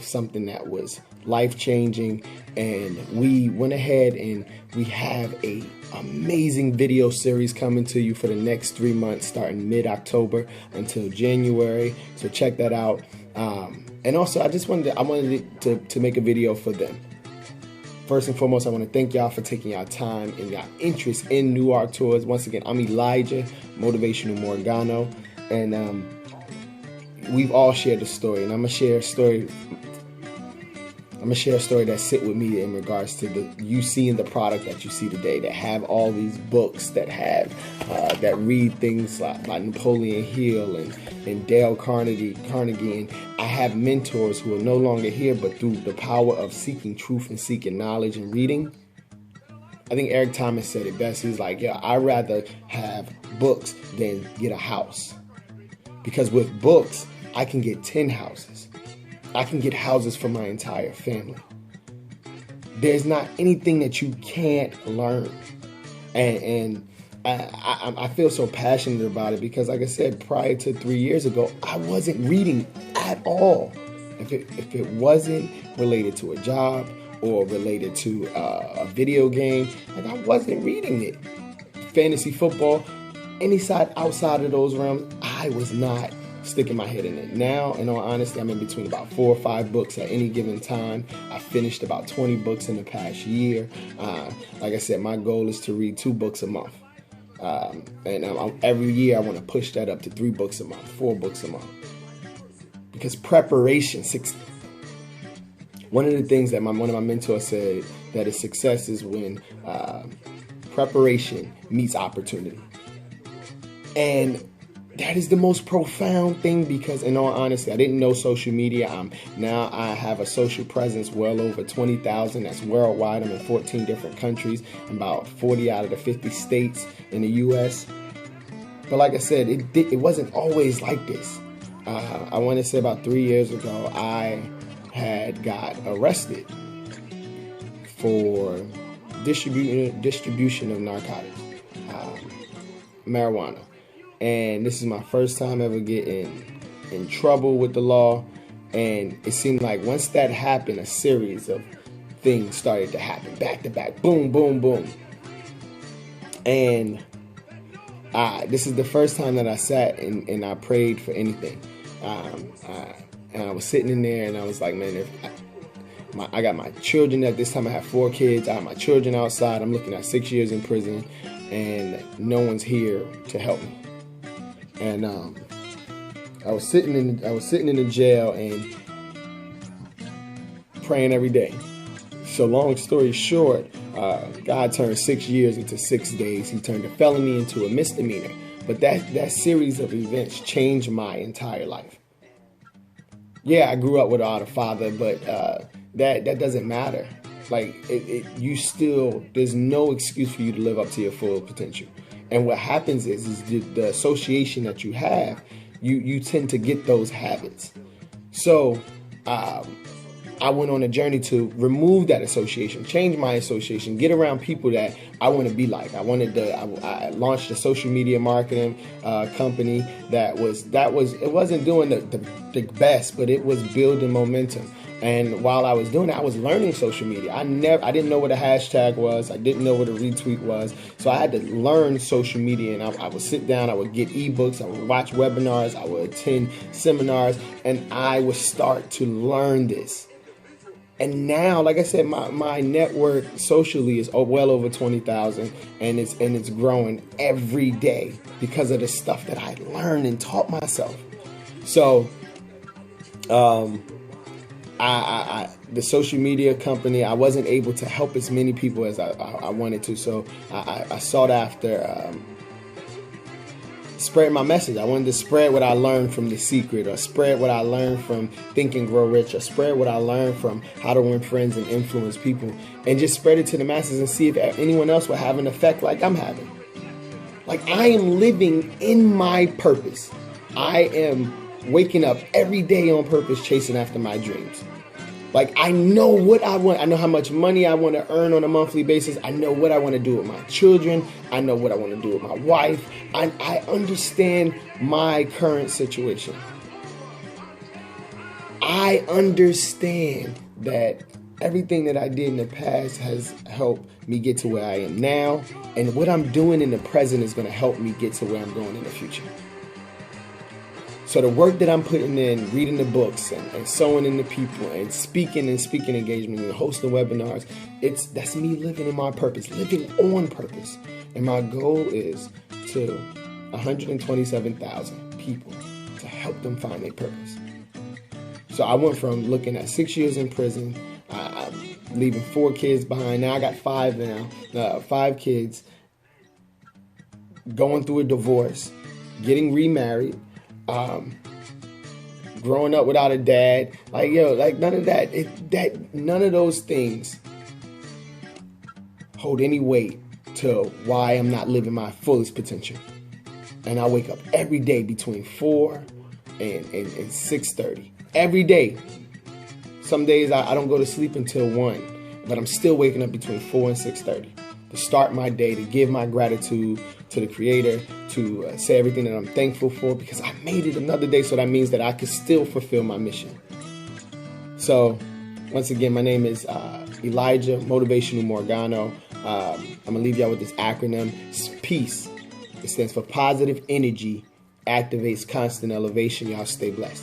something that was life-changing, and we went ahead and we have a amazing video series coming to you for the next 3 months, starting mid-October until January. So check that out. And also, I wanted to make a video for them. First and foremost, I want to thank y'all for taking y'all time and y'all interest in New Art Tours. Once again, I'm Elijah, Motivational Morgano, and we've all shared a story, and I'm gonna share a story. I'm gonna share a story that sit with me in regards to you seeing the product that you see today, that have all these books, that have that read things like Napoleon Hill and Dale Carnegie, and I have mentors who are no longer here, but through the power of seeking truth and seeking knowledge and reading. I think Eric Thomas said it best. He's like, yeah, I'd rather have books than get a house, because with books I can get 10 houses. I can get houses for my entire family. There's not anything that you can't learn. And I feel so passionate about it because, like I said, prior to 3 years ago, I wasn't reading at all. If it wasn't related to a job or related to a video game, like, I wasn't reading it. Fantasy football, any side outside of those realms, I was not sticking my head in it. Now, in all honesty, I'm in between about 4 or 5 books at any given time. I finished about 20 books in the past year. Like I said, my goal is to read 2 books a month. And every year I want to push that up to 3 books a month, 4 books a month. Because preparation, one of the things that one of my mentors said, that is success is when preparation meets opportunity. And that is the most profound thing, because in all honesty, I didn't know social media. Now I have a social presence well over 20,000. That's worldwide. I'm in 14 different countries, about 40 out of the 50 states in the U.S. But like I said, it wasn't always like this. I want to say about 3 years ago, I had got arrested for distribution of narcotics, marijuana. And this is my first time ever getting in trouble with the law. And it seemed like once that happened, a series of things started to happen back to back. Boom, boom, boom. And this is the first time that I sat and I prayed for anything. And I was sitting in there and I was like, man, I got my children at this time. I have 4 kids. I have my children outside. I'm looking at 6 years in prison and no one's here to help me. And I was sitting in the jail and praying every day. So long story short, God turned 6 years into 6 days. He turned a felony into a misdemeanor. But that series of events changed my entire life. Yeah, I grew up without a father, but that doesn't matter. Like, there's no excuse for you to live up to your full potential. And what happens is the association that you have, you tend to get those habits. So I went on a journey to remove that association, change my association, get around people that I want to be like. I launched a social media marketing company that it wasn't doing the best, but it was building momentum. And while I was doing it, I was learning social media. I didn't know what a hashtag was. I didn't know what a retweet was. So I had to learn social media, and I would sit down, I would get ebooks, I would watch webinars, I would attend seminars, and I would start to learn this. And now, like I said, my network socially is well over 20,000, and it's growing every day because of the stuff that I learned and taught myself. So, the social media company, I wasn't able to help as many people as I wanted to. So I sought after spread my message. I wanted to spread what I learned from The Secret, or spread what I learned from Think and Grow Rich, or spread what I learned from How to Win Friends and Influence People, and just spread it to the masses and see if anyone else will have an effect like I'm having. Like, I am living in my purpose. I am waking up every day on purpose, chasing after my dreams. Like, I know what I want. I know how much money I want to earn on a monthly basis. I know what I want to do with my children. I know what I want to do with my wife. I understand my current situation. I understand that everything that I did in the past has helped me get to where I am now. And what I'm doing in the present is going to help me get to where I'm going in the future. So the work that I'm putting in, reading the books and sewing into people and speaking engagements and hosting webinars, that's me living in my purpose, living on purpose. And my goal is to 127,000 people to help them find their purpose. So I went from looking at 6 years in prison, leaving 4 kids behind. Now I got 5 now, 5 kids, going through a divorce, getting remarried, growing up without a dad, none of that, none of those things hold any weight to why I'm not living my fullest potential. And I wake up every day between 4 and 6:30. Every day. Some days I don't go to sleep until 1, but I'm still waking up between 4 and 6:30 to start my day, to give my gratitude to the Creator, to say everything that I'm thankful for, because I made it another day, so that means that I can still fulfill my mission. So, once again, my name is Elijah, Motivational Morgano. I'm going to leave y'all with this acronym. It's PEACE. It stands for Positive Energy Activates Constant Elevation. Y'all stay blessed.